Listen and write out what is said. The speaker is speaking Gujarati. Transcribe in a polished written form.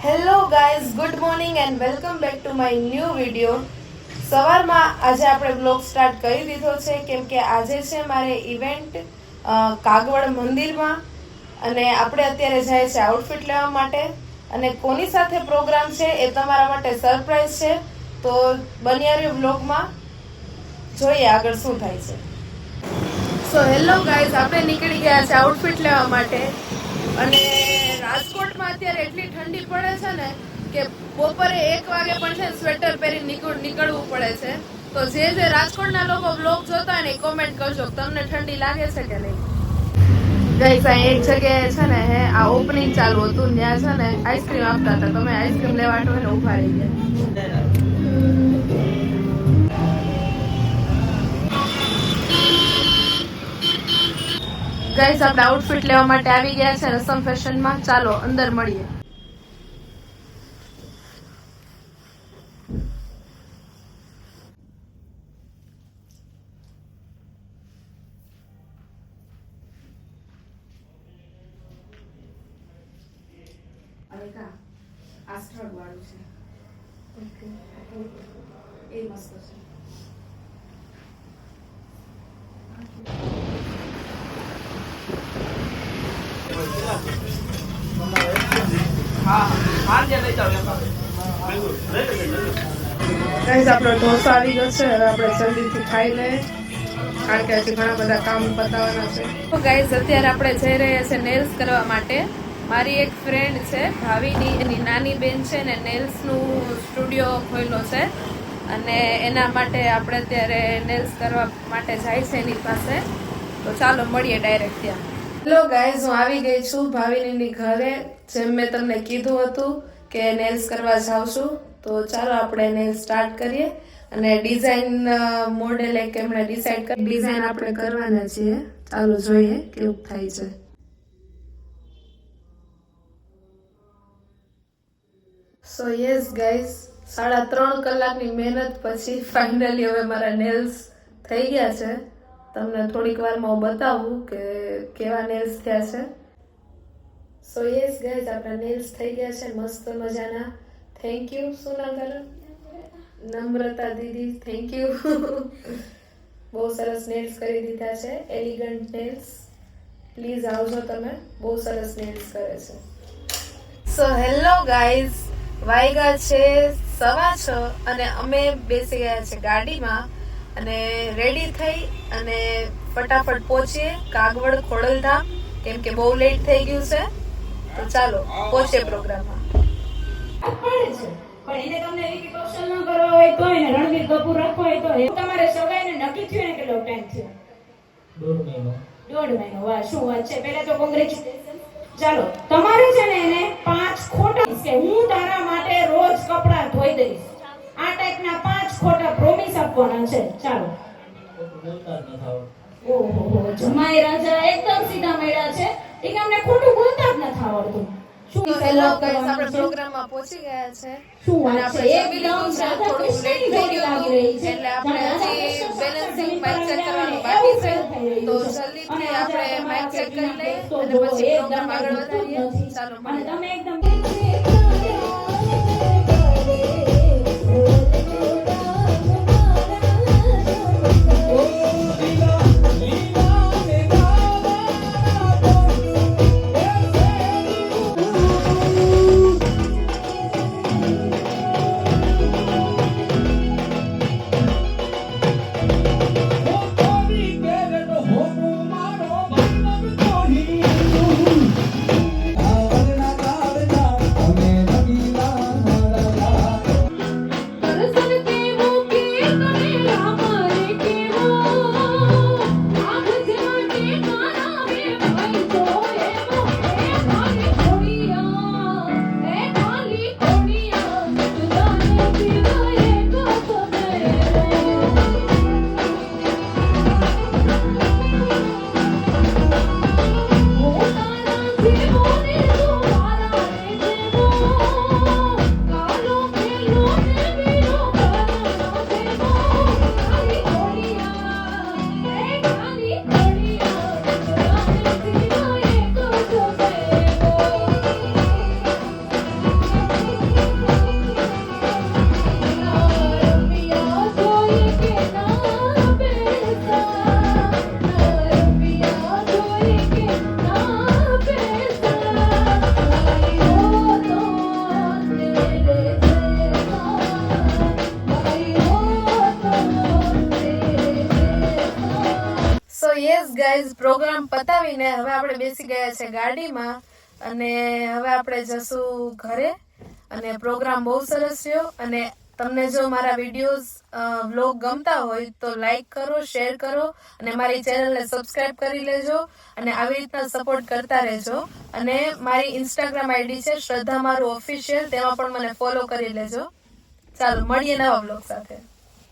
Hello guys, good morning and welcome back to my new video. સવારમાં આજે આપણે બ્લોગ સ્ટાર્ટ કરી દીધો છે કેમ કે આજે છે મારે ઇવેન્ટ કાગવડ મંદિરમાં અને આપણે અત્યારે જાય છે આઉટફિટ લેવા માટે. અને કોની સાથે પ્રોગ્રામ છે એ તમારા માટે સરપ્રાઈઝ છે, તો બન્યા રહ્યો બ્લોગમાં, જોઈએ આગળ શું થાય છે. સો હેલો ગાઈઝ, આપણે નીકળી ગયા છે આઉટફિટ લેવા માટે. અને રાજકોટમાં અત્યારે એટલી ઠંડી પડે છે ને કે બપોરે 1 વાગે પણ છે સ્વેટર પહેરી નીકળવું પડે છે. તો જે રાજકોટના લોકો બ્લોગ જોતા હોય ને કોમેન્ટ કરજો તમને ઠંડી લાગે છે કે નહીં. ગાઈસ, આ એક જગ્યાએ છે ને આ ઓપનિંગ ચાલુ હતું, ત્યાં છે ને આઈસ્ક્રીમ આપતા હતા. તમે આઈસ્ક્રીમ લેવા માટે ને ઉભા રહી ગયા. ગાઈસ, આપણે આઉટફિટ લેવા માટે આવી ગયા છે રસમ ફેશનમાં. ચાલો અંદર મળીએ. આ સ્ટ્રગ વાળું છે. ઓકે, એ મસ્ત છે. આપણો ઢોસો આવી ગયો છે. હવે આપણે જલ્દીથી ખાઈ લઈએ કારણ કે હજી ઘણા બધા કામ પતાવવાના છે. તો ગાઈઝ, અત્યારે આપણે જઈ રહ્યા છે નેલ્સ કરવા માટે. મારી એક ફ્રેન્ડ છે ભાવિની, એની નાની બેન છે ને નેલ્સનું સ્ટુડિયો ખોલ્યો છે અને એના માટે આપણે અત્યારે નેલ્સ કરવા માટે જાય છે એની પાસે. તો ચાલો મળીએ ડાયરેક્ટ ત્યાં. હેલો ગાઈઝ, હું આવી ગઈ છું ભાવિનીની ઘરે. જેમ મેં તમને કીધું હતું કે નેલ્સ કરવા જાઉં છું, તો ચાલો આપણે નેલ્સ સ્ટાર્ટ કરીએ. અને ડિઝાઇન મોડેલ એક એમણે ડિસાઈડ કરી, ડિઝાઇન આપણે કરવાના છીએ. ચાલો જોઈએ કેવું થાય છે. સો યસ ગાઈઝ, 3.5 કલાકની મહેનત પછી ફાઇનલી હવે મારા નેલ્સ થઈ ગયા છે. તમને થોડીક વારમાં હું બતાવું કે કેવા નેલ્સ થયા છે. સો યસ ગાઈઝ, આપણા નેલ્સ થઈ ગયા છે મસ્ત મજાના. Thank you. શું નામ તારું? નમ્રતા દીદી, થેન્ક યુ. બહુ સરસ નેલ્સ કરી દીધા છે, એલિગન્ટ નેલ્સ. પ્લીઝ આવજો તમે, બહુ સરસ નેલ્સ કરે છે. સો હેલો ગાઈઝ, વાગ્યા છે 6:15 અને અમે બેસી ગયા છે ગાડીમાં અને રેડી થઈ અને ફટાફટ પહોંચીએ કાગવડ ખોડલધામ કેમ કે બહુ લેટ થઈ ગયું છે. તો ચાલો પહોંચીએ પ્રોગ્રામમાં. પણ એને તમને એવી ક્વેશ્ચન ન કરવા હોય તો એને રણવીર કપૂર રાખવો હોય તો તમારે સગાઈને નક્કી થયું ને કેટલો ટાઈમ થયો? 1.5 મહિનો. વાહ, શું વાત છે. પહેલા તો કોંગ્રેચ્યુલેશન. ચાલો, તમારે છે ને એને 5 ખોટા કે હું તારા માટે રોજ કપડાં ધોઈ દઈશ, આ ટાઈપના 5 ખોટા પ્રોમિસ આપવાના છે. ચાલો. ઓહો, જમાઈ રાજા એકદમ સીધા મળ્યા છે. એ કે અમને ખોટું બોલતા જ નથી આવડતું. હેલો ગાઈસ, આપણે પ્રોગ્રામમાં પહોંચી ગયા છે અને આપણે જમી લીધું છે. થોડું લેટ થઈ ગયું હતું એટલે આપણે હજી બેલેન્સિંગ માઇક ચેક કરવાનું બાકી છે. તો જલ્દીથી આપણે માઇક ચેક કરી લઈએ અને પછી પ્રોગ્રામ આગળ વધારીએ. ચાલો મળીએ. તમે એકદમ ગાઈઝ પ્રોગ્રામ પતાવીને હવે આપણે બેસી ગયા છે ગાડીમાં અને હવે આપણે જશું ઘરે. અને પ્રોગ્રામ બહુ સરસ રહ્યો. અને તમને જો મારા વિડીયોઝ વ્લોગ ગમતા હોય તો લાઈક કરો, શેર કરો અને મારી ચેનલને સબસ્ક્રાઇબ કરી લેજો અને આવી રીતના સપોર્ટ કરતા રહેજો. અને મારી ઇન્સ્ટાગ્રામ આઈડી છે શ્રદ્ધા મારું ઓફિશિયલ, તેમાં પણ મને ફોલો કરી લેજો. ચાલો મળીએ નવા વ્લોગ સાથે.